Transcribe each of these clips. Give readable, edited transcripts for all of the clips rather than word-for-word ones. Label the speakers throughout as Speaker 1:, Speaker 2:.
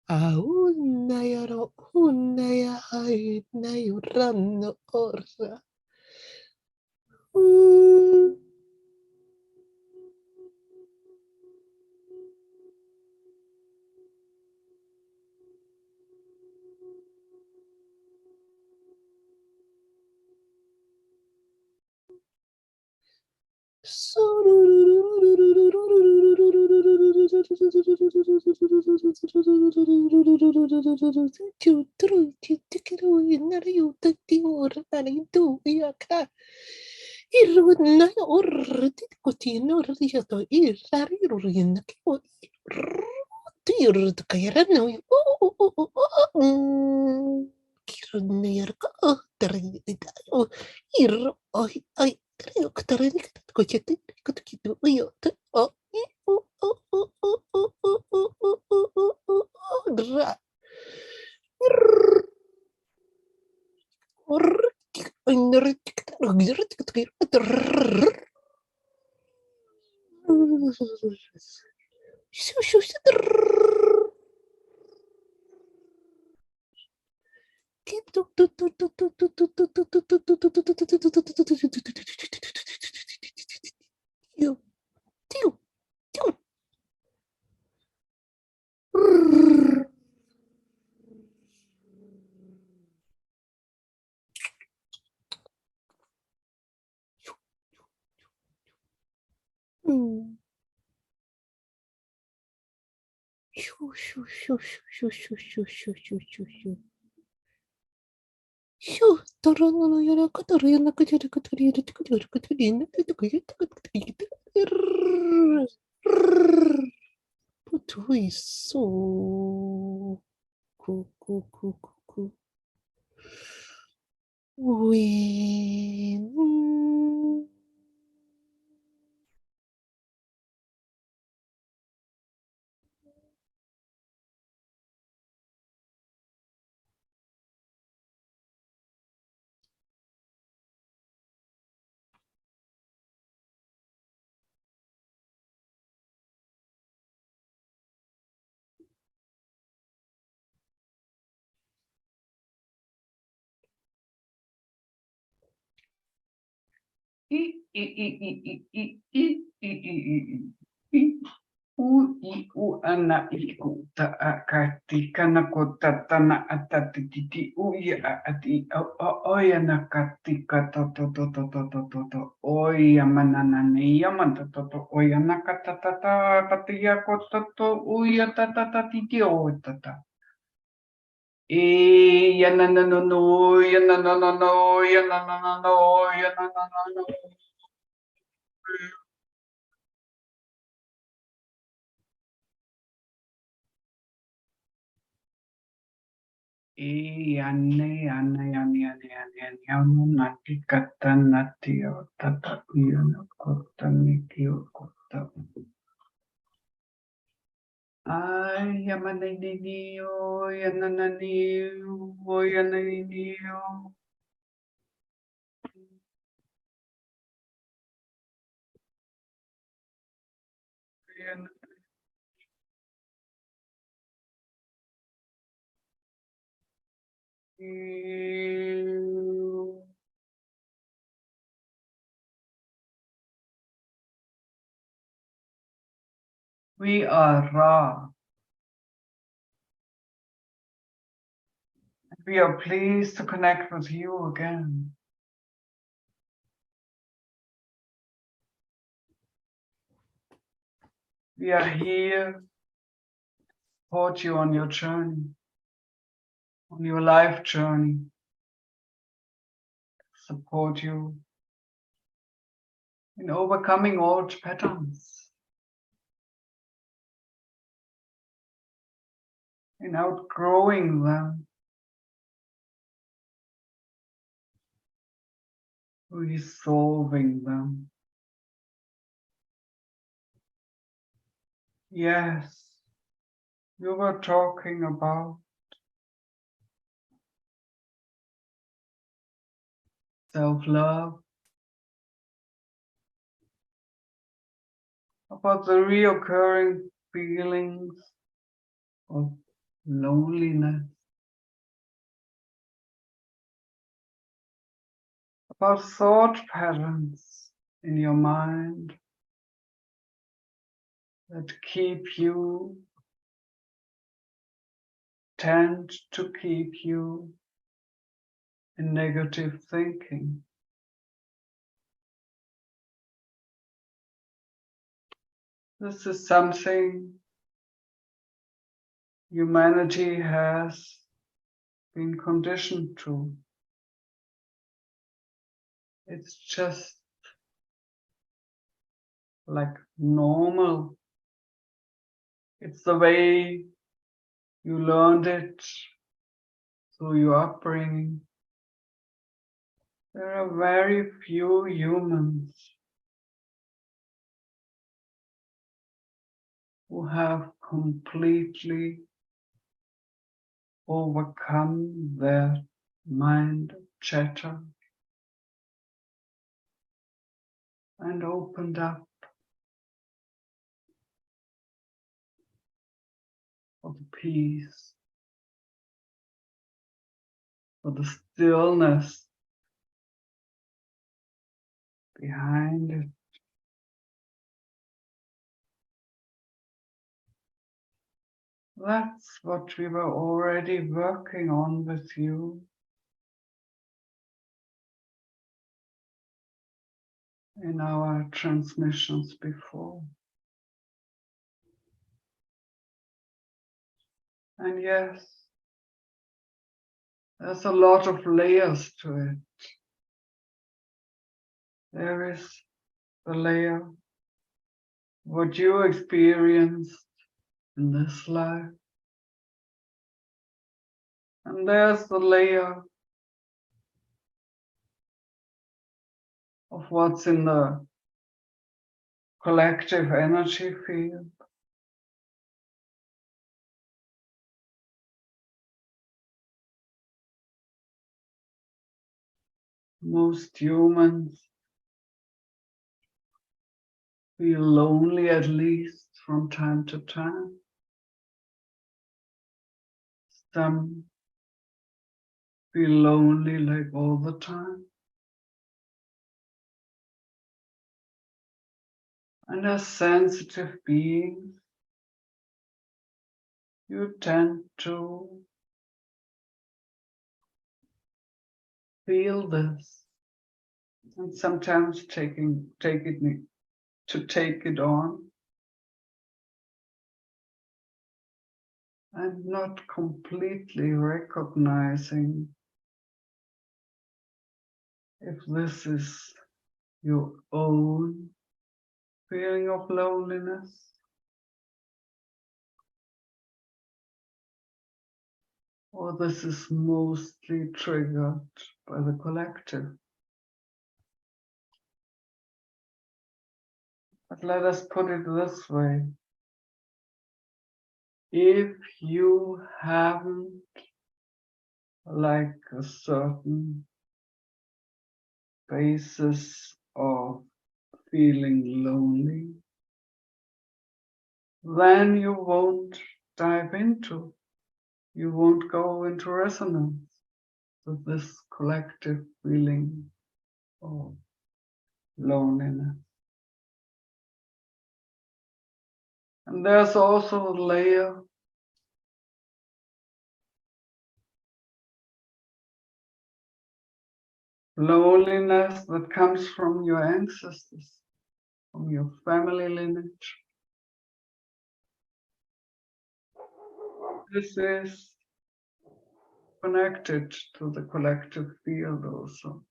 Speaker 1: Aunayaro, unaya ay nayurano ora. Creo que te redije tu cochete, que te quito, yo te, ra, Torno yara katar yana katar katar yana katar katar yana katar katar Putui so ku ku ku ku ku Win.
Speaker 2: U ana iku ta akati kana kota tana atati titi u ya ati oya nakati kato to oya manana ne yamanta to oya nakata tata patia kota to uya tata titi o tata e ya na no ya na no ya na no ya na no Anu nati kata nati o tata uyana kota mikio kota. Ay, yamananiyo, yanananiyo, yanananiyo. We are Ra. We are pleased to connect with you again. We are here to support you on your journey, on your life journey. Support you in overcoming old patterns, in outgrowing them, resolving them. Yes, you were talking about self-love, about the reoccurring feelings of loneliness, about thought patterns in your mind that tend to keep you in negative thinking. This is something humanity has been conditioned to. It's just like normal. It's the way you learned it through your upbringing. There are very few humans who have completely overcome their mind chatter and opened up for the peace, for the stillness behind it. That's what we were already working on with you in our transmissions before. And yes, there's a lot of layers to it. There is the layer, what you experienced in this life. And there's the layer of what's in the collective energy field. Most humans feel lonely, at least from time to time. Some feel lonely like all the time. And as sensitive beings, you tend to feel this, and sometimes take it on, and not completely recognizing if this is your own feeling of loneliness, or this is mostly triggered by the collective. But let us put it this way. If you haven't like a certain basis of feeling lonely, then you won't you won't go into resonance with this collective feeling of loneliness. And there's also a layer loneliness that comes from your ancestors, from your family lineage. This is connected to the collective field also.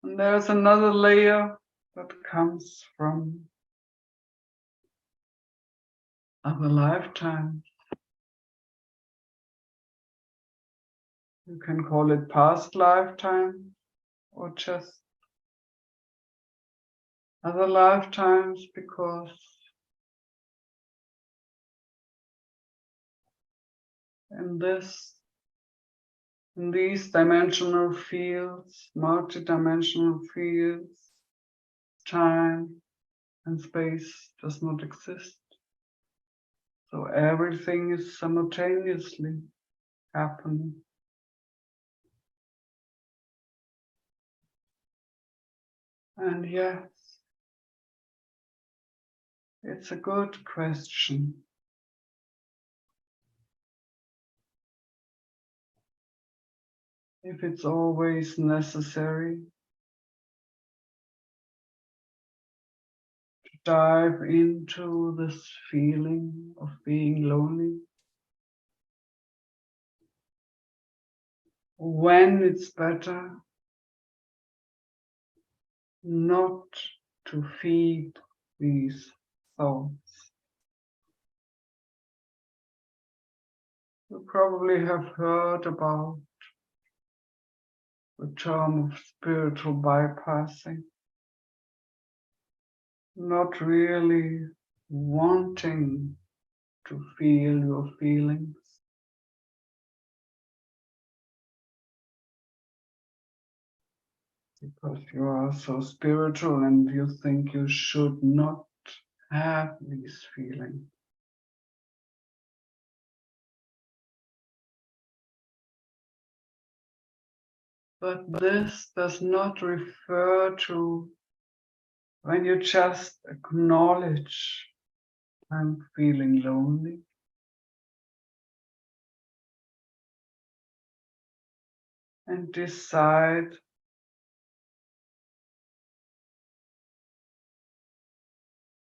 Speaker 2: And there's another layer that comes from other lifetimes. You can call it past lifetime or just other lifetimes, because in these dimensional fields, multi-dimensional fields, time and space does not exist. So everything is simultaneously happening. And yes, it's a good question. If it's always necessary to dive into this feeling of being lonely, when it's better not to feed these thoughts. You probably have heard about the term of spiritual bypassing, not really wanting to feel your feelings, because you are so spiritual and you think you should not have these feelings. But this does not refer to when you just acknowledge I'm feeling lonely. And decide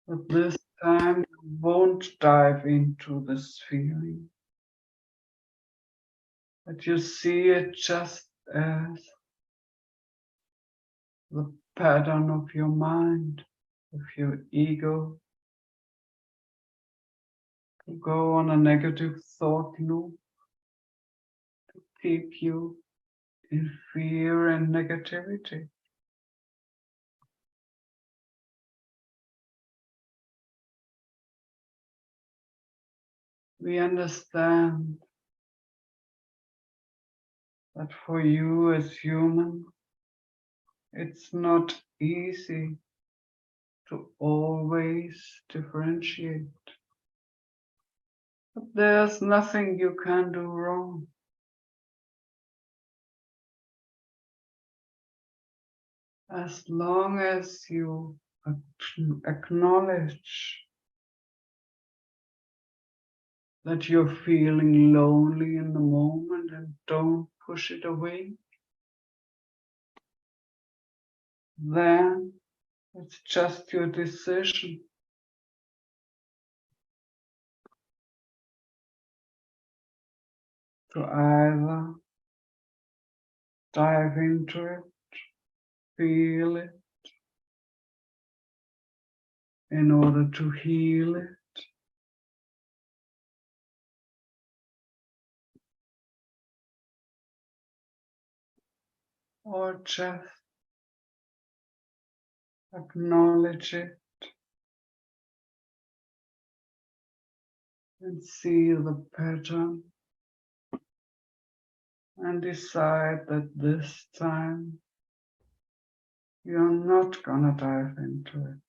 Speaker 2: that this time you won't dive into this feeling. That you see it just as the pattern of your mind, of your ego, to go on a negative thought loop, to keep you in fear and negativity. We understand that for you as human, it's not easy to always differentiate. But there's nothing you can do wrong. As long as you acknowledge that you're feeling lonely in the moment and don't push it away, then it's just your decision to either dive into it, feel it in order to heal it, or just acknowledge it and see the pattern and decide that this time you're not gonna dive into it.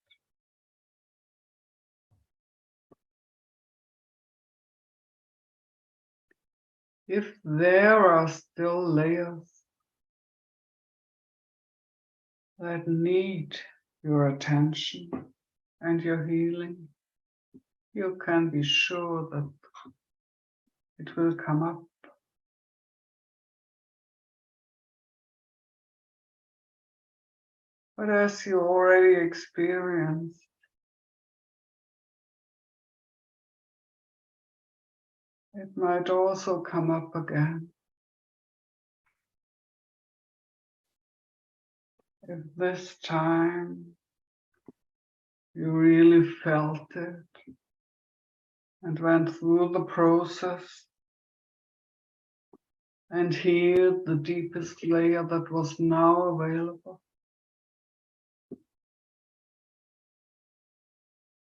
Speaker 2: If there are still layers that need your attention and your healing, you can be sure that it will come up. But as you already experienced, it might also come up again. If this time you really felt it and went through the process and healed the deepest layer that was now available,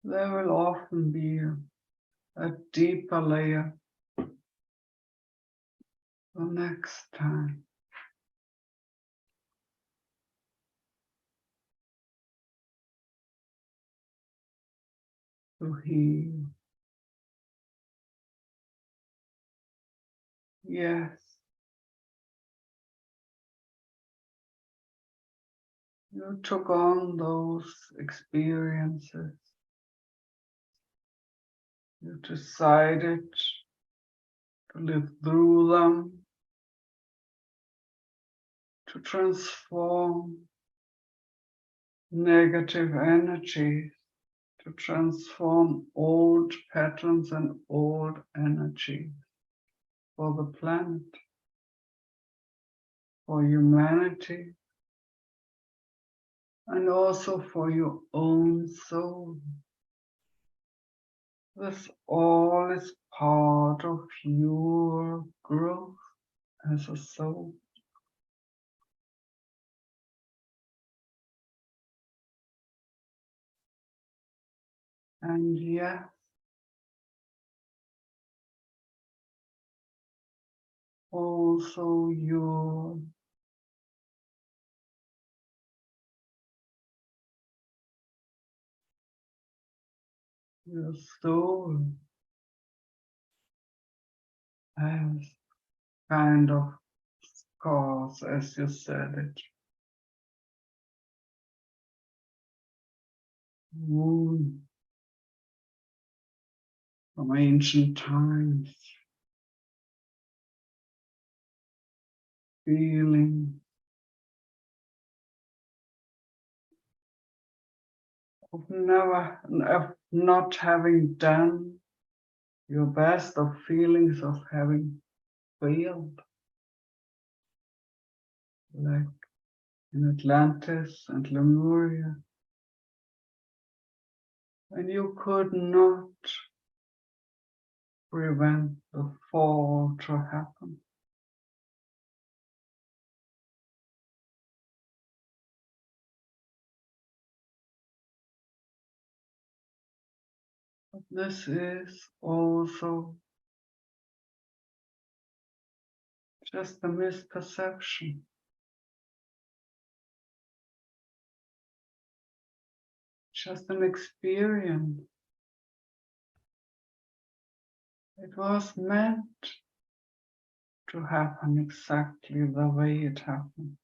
Speaker 2: there will often be a deeper layer the next time. to heal. Yes, you took on those experiences. You decided to live through them, to transform negative energies, to transform old patterns and old energies for the planet, for humanity, and also for your own soul. This all is part of your growth as a soul. And yes, also your soul has kind of scars, as you said it, wound from ancient times, feeling of not having done your best, of feelings of having failed, like in Atlantis and Lemuria, and you could not prevent the fall to happen. But this is also just a misperception. Just an experience. It was meant to happen exactly the way it happened.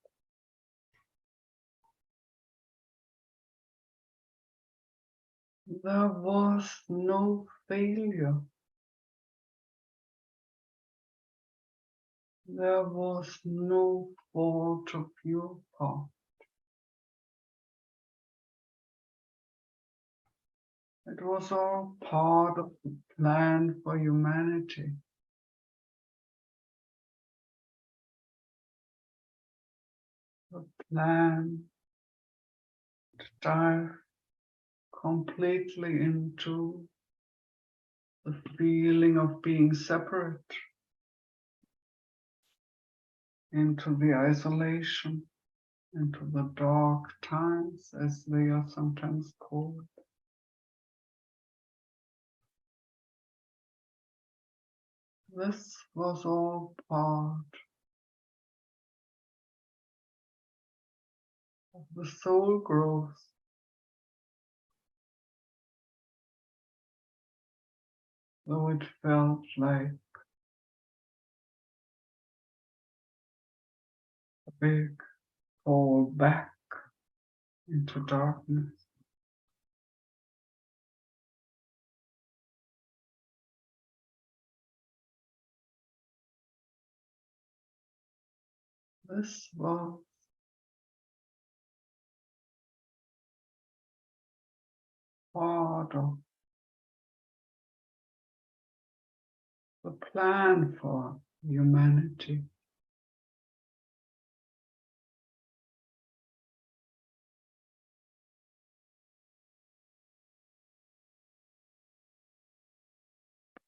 Speaker 2: There was no failure. There was no fault of your part. It was all part of the plan for humanity. The plan to dive completely into the feeling of being separate, into the isolation, into the dark times, as they are sometimes called. This was all part of the soul growth, though it felt like a big fall back into darkness. This was part of the plan for humanity.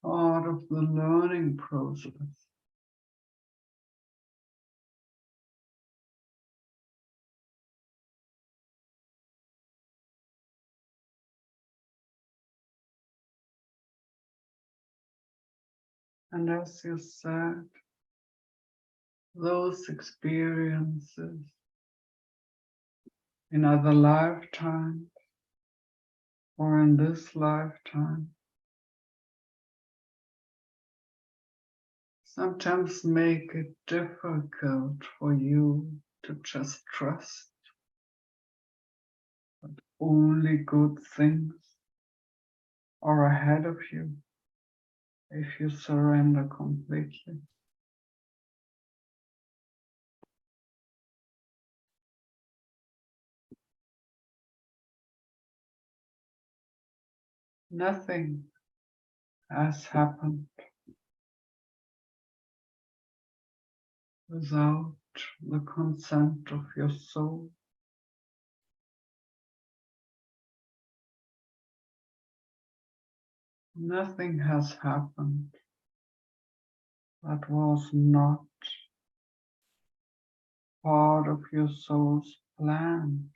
Speaker 2: Part of the learning process. And as you said, those experiences in other lifetimes or in this lifetime, sometimes make it difficult for you to just trust that only good things are ahead of you if you surrender completely. Nothing has happened without the consent of your soul. Nothing has happened that was not part of your soul's plan.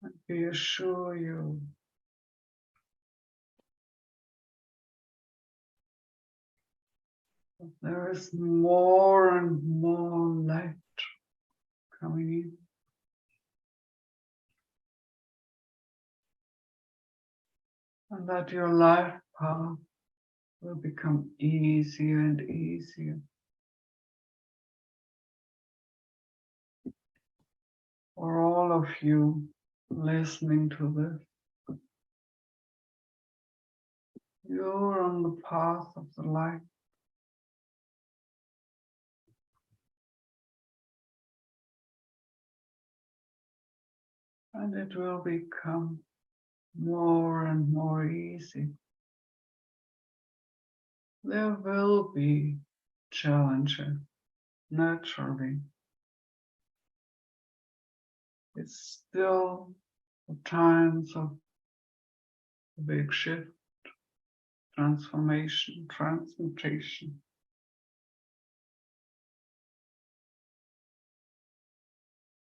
Speaker 2: And we assure you that there is more and more light coming in. And that your life path will become easier and easier. For all of you listening to this, you're on the path of the light. And it will become more and more easy. There will be challenges, naturally. It's still the times of the big shift, transformation, transmutation.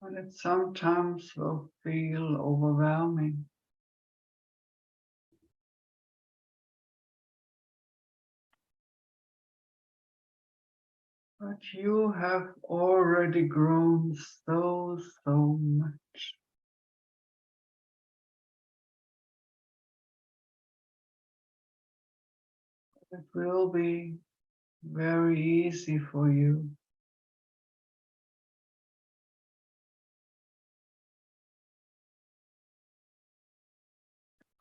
Speaker 2: And it sometimes will feel overwhelming. But you have already grown so much. It will be very easy for you.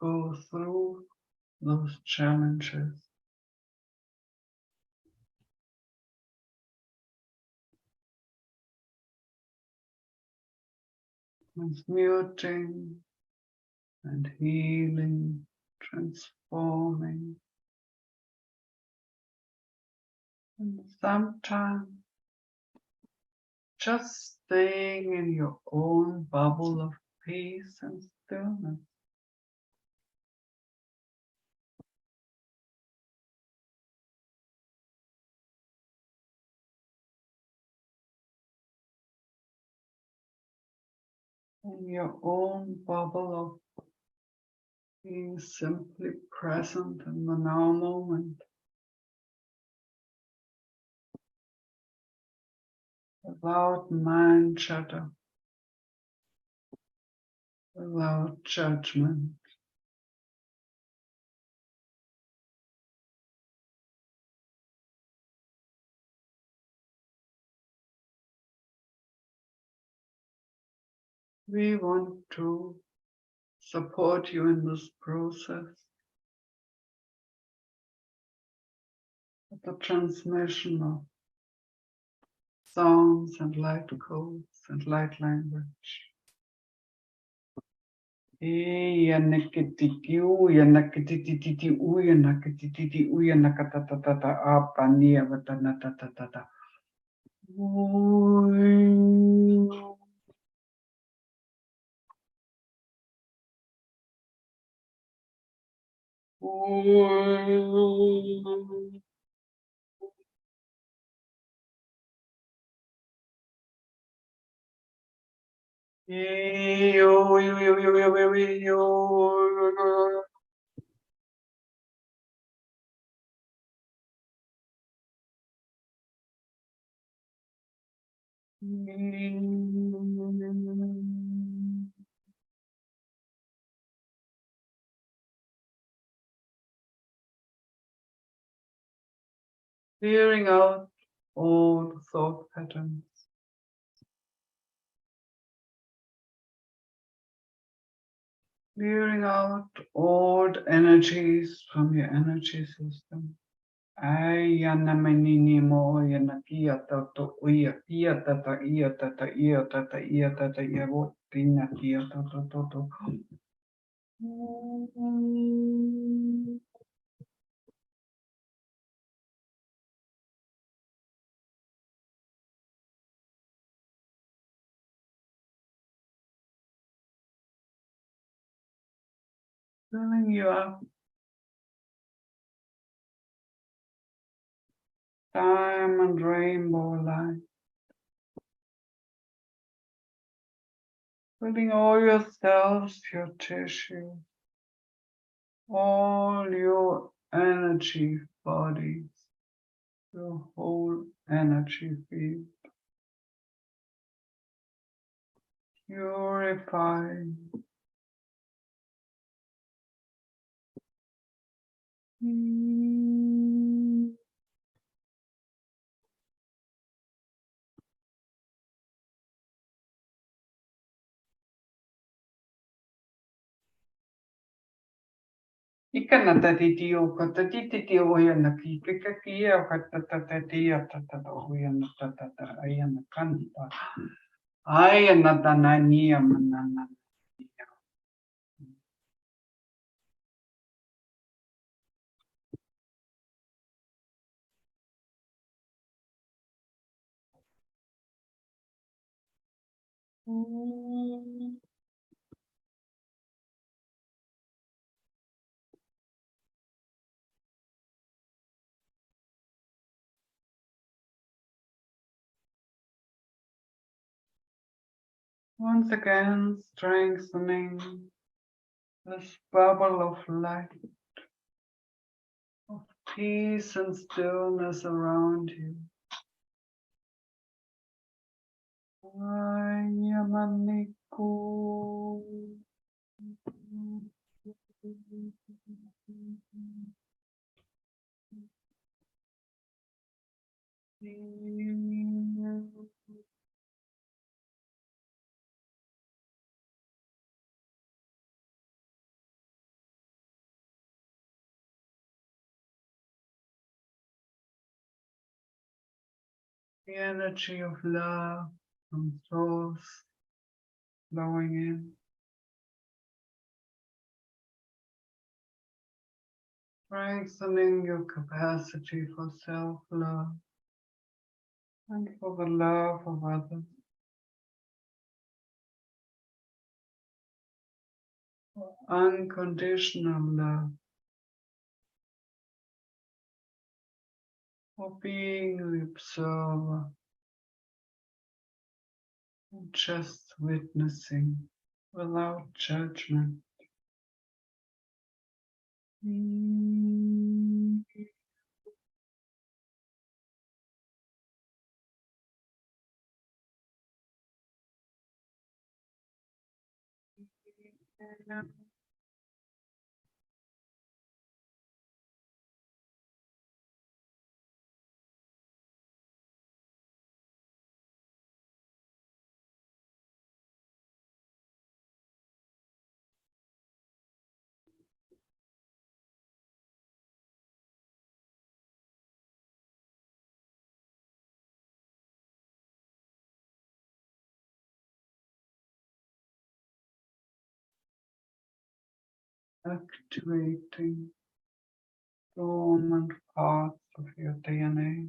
Speaker 2: Go through those challenges. Transmuting and healing, transforming. And sometimes just staying in your own bubble of peace and stillness. In your own bubble of being simply present in the now moment. Without mind chatter, without judgment. We want to support you in this process. The transmission of sounds and light codes and light language. Clearing out old thought patterns. Clearing out old energies from your energy system. Ayana menini mo yana kia tato uya ia tata ia tata ia tata ia tata ia wo tina kia toto toto. Filling you up. Diamond rainbow light. Filling all your cells, your tissue, all your energy bodies, your whole energy field. Purifying. Ikana tatitio katatitio oyana kikakia katatatia tatata oyana tatata ayana kanta ayana tanania manana. Once again, strengthening this bubble of light, of peace and stillness around you. Ayamaniku. The energy of love from source flowing in, strengthening your capacity for self-love and for the love of others, for unconditional love, for being the observer and just witnessing without judgment. Activating dormant parts of your DNA.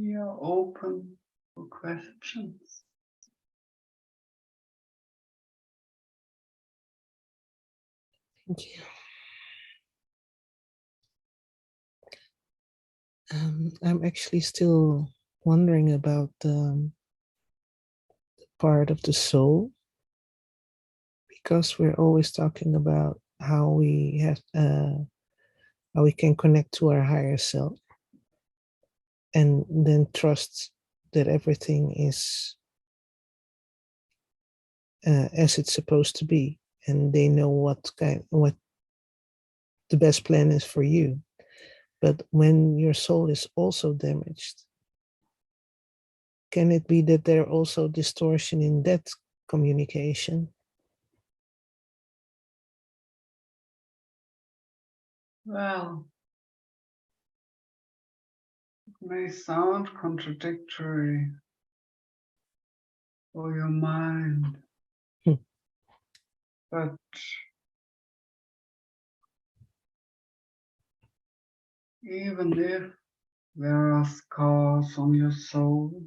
Speaker 2: We are open for questions.
Speaker 1: Thank you. I'm actually still wondering about the part of the soul, because we're always talking about how we can connect to our higher self and then trust that everything is as it's supposed to be, and they know what the best plan is for you. But when your soul is also damaged, can it be that there are also distortion in that communication?
Speaker 2: Well, it may sound contradictory for your mind, but even if there are scars on your soul,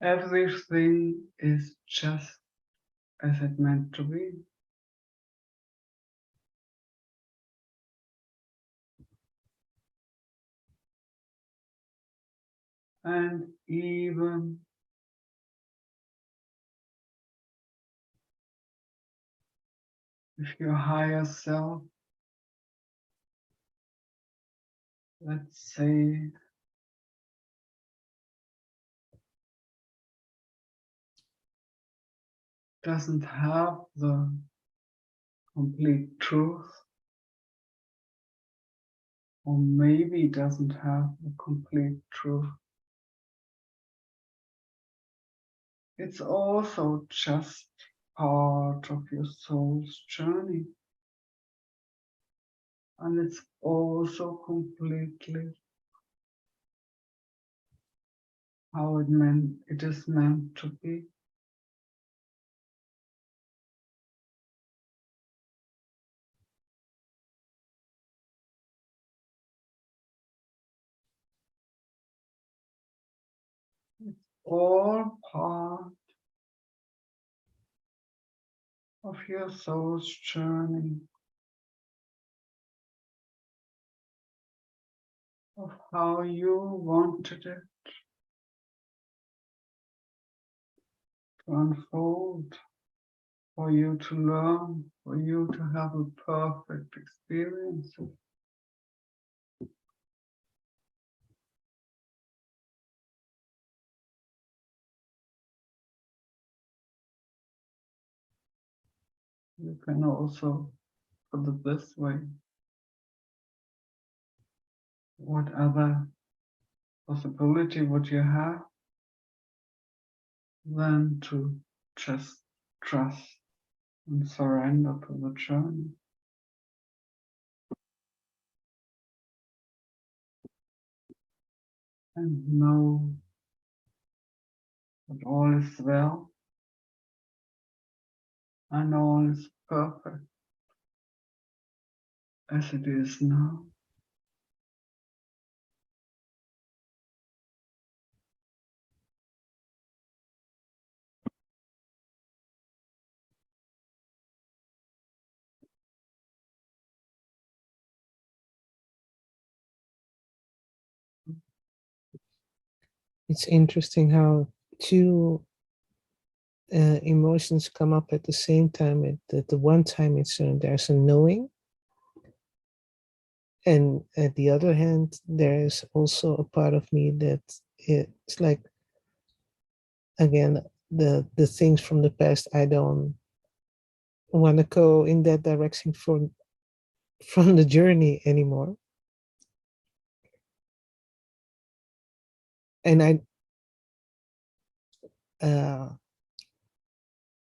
Speaker 2: everything is just as it meant to be. And even if your higher self, let's say, doesn't have the complete truth, or maybe doesn't have the complete truth, it's also just part of your soul's journey. And it's also completely how it is meant to be. It's all part of your soul's journey, of how you wanted it to unfold, for you to learn, for you to have a perfect experience. You can also put it this way. What other possibility would you have than to just trust and surrender to the journey and know that all is well and all is perfect as it is now?
Speaker 1: It's interesting how two emotions come up at the same time. At the one time, there's a knowing, and at the other hand, there is also a part of me that it's like, again, the things from the past. I don't want to go in that direction from the journey anymore, and uh,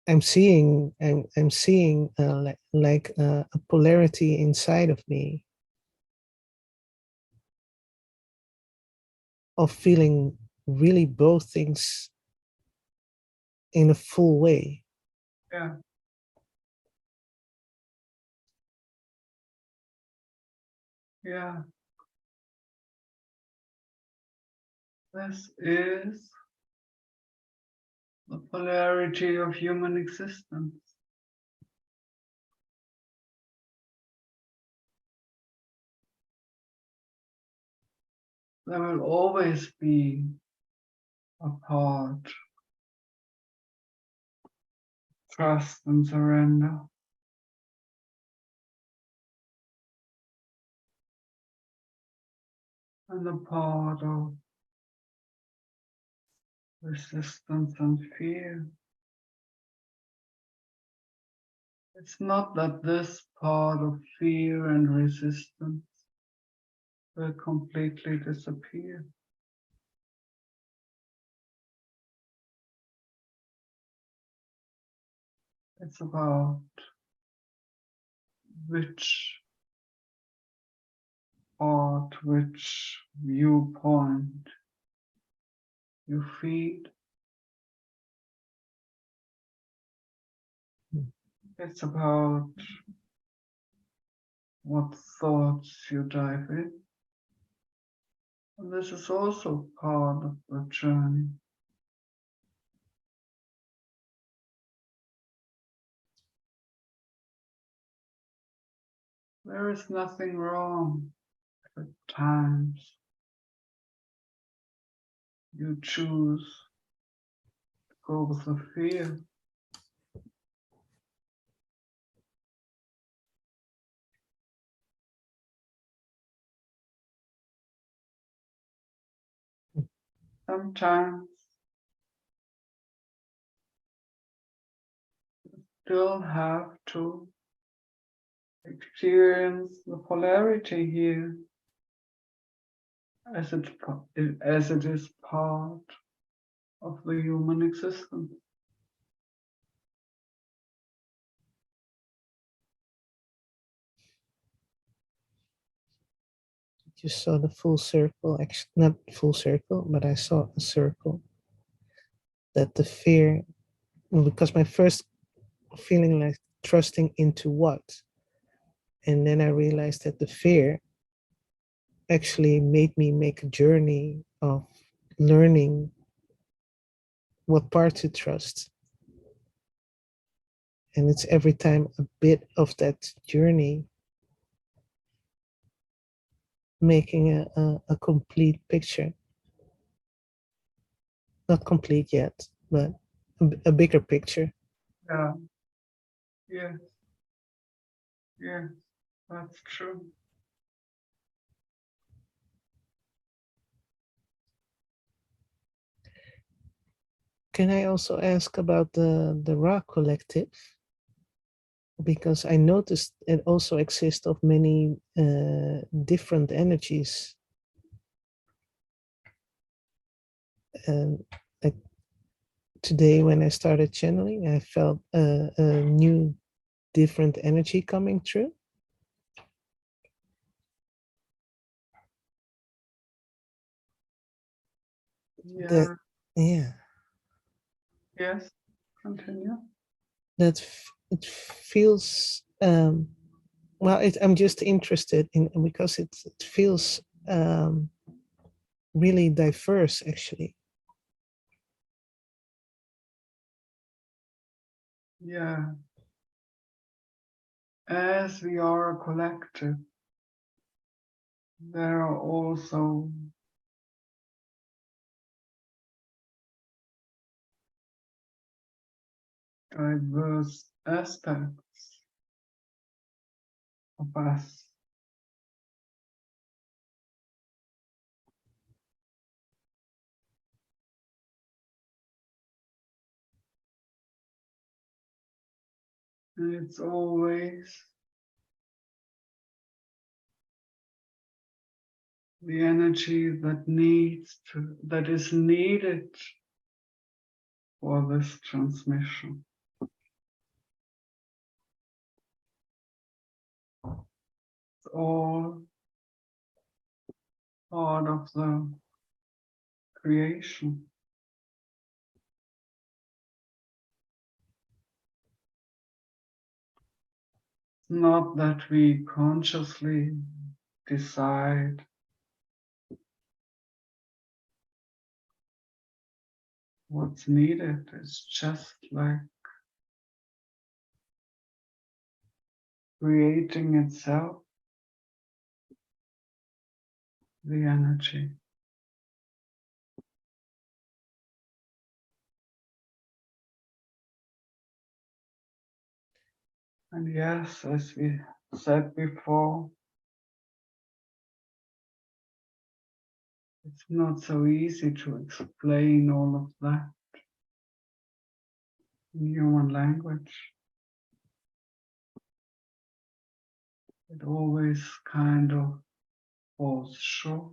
Speaker 1: I'm seeing a polarity inside of me of feeling really both things in a full way.
Speaker 2: Yeah, yeah. This is the polarity of human existence. There will always be a part, trust and surrender, and a part of resistance and fear. It's not that this part of fear and resistance will completely disappear. It's about which part, which viewpoint you feed. It's about what thoughts you dive in. And this is also part of the journey. There is nothing wrong at times. You choose to go with the fear. Sometimes you still have to experience the polarity here as it is part of the human existence.
Speaker 1: Just saw the full circle, actually not full circle, but I saw a circle that the fear, because my first feeling like trusting into what, and then I realized that the fear actually made me make a journey of learning what part to trust. And it's every time a bit of that journey making a complete picture. Not complete yet, but a bigger picture.
Speaker 2: Yeah, yes, yes, that's true.
Speaker 1: Can I also ask about the Ra collective? Because I noticed it also exists of many different energies. And like today when I started channeling, I felt a new different energy coming through.
Speaker 2: Yeah.
Speaker 1: That, yeah.
Speaker 2: Yes, continue.
Speaker 1: That it feels well. I'm just interested in because it feels really diverse, actually.
Speaker 2: Yeah. As we are a collective, there are also diverse aspects of us. And it's always the energy that is needed for this transmission. It's all part of the creation. Not that we consciously decide what's needed is just like creating itself, the energy. And yes, as we said before, it's not so easy to explain all of that in human language. It always kind of falls short.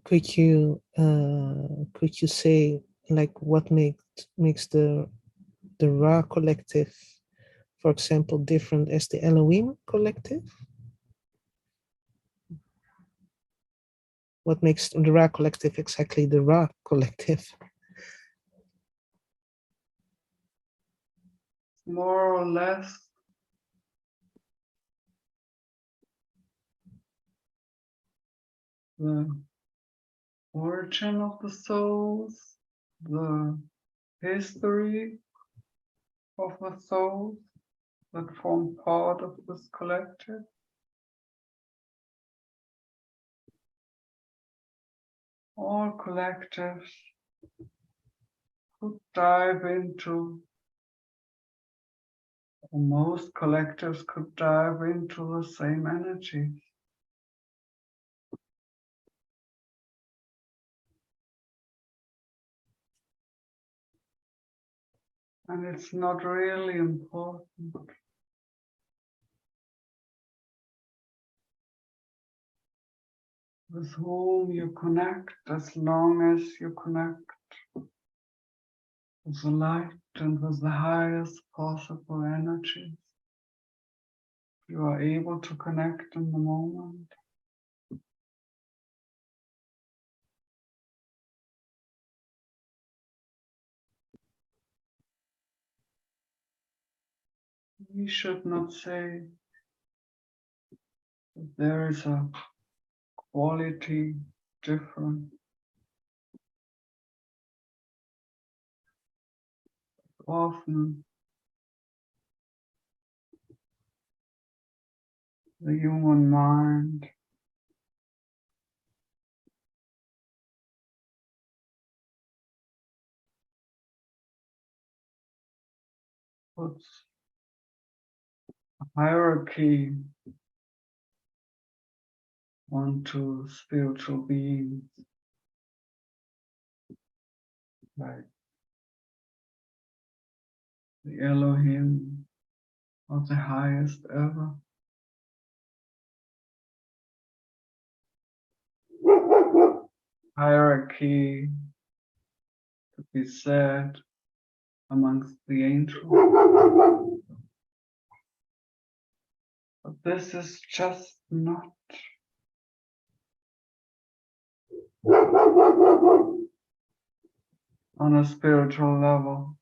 Speaker 1: Could you say like what makes the Ra collective, for example, different as the Elohim collective? What makes the Ra collective exactly the Ra collective?
Speaker 2: More or less the origin of the souls, the history of the souls that form part of this collective. All collectives could dive into, or most collectives could dive into the same energy. And it's not really important with whom you connect, as long as you connect with the light and with the highest possible energies. You are able to connect in the moment. We should not say that there is a quality difference. Often the human mind puts a hierarchy onto spiritual beings, like the Elohim or the highest ever. Hierarchy to be said amongst the angels. But this is just not on a spiritual level.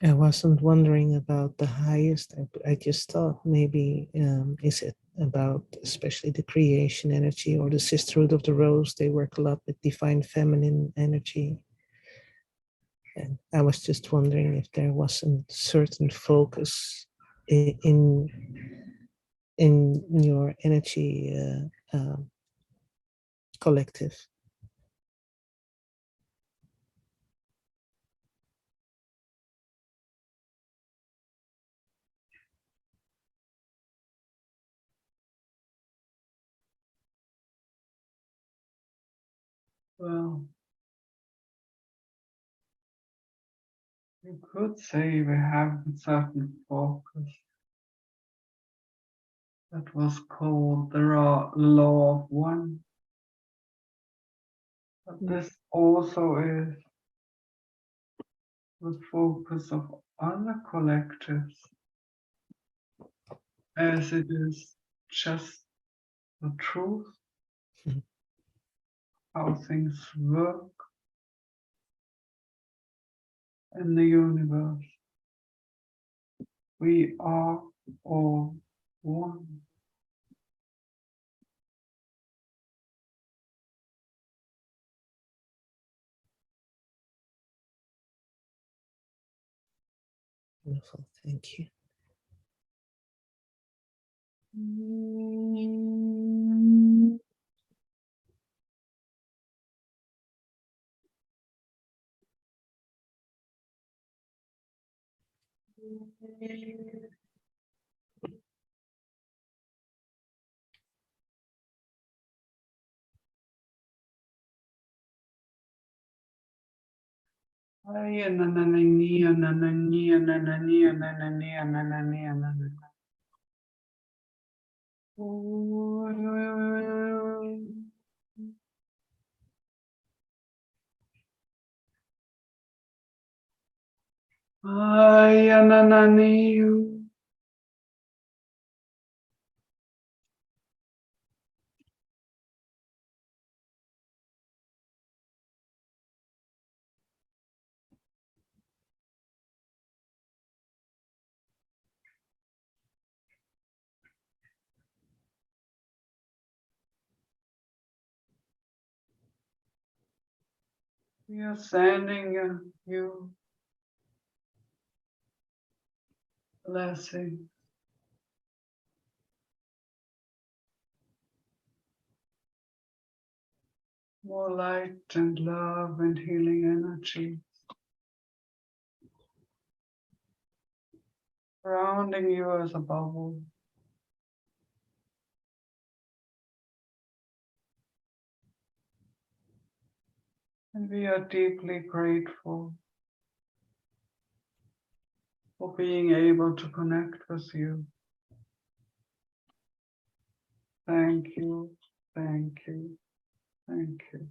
Speaker 1: I wasn't wondering about the highest. I just thought maybe is it about especially the creation energy or the sisterhood of the rose? They work a lot with divine feminine energy. And I was just wondering if there was a certain focus in your energy collective.
Speaker 2: Well, you could say we have a certain focus. That was called the law of one. But this also is the focus of other collectives, as it is just the truth, how things work in the universe. We are all one.
Speaker 1: Beautiful. Thank you.
Speaker 2: We are sending you blessing, more light and love and healing energy surrounding you as a bubble. And we are deeply grateful for being able to connect with you. Thank you, thank you, thank you.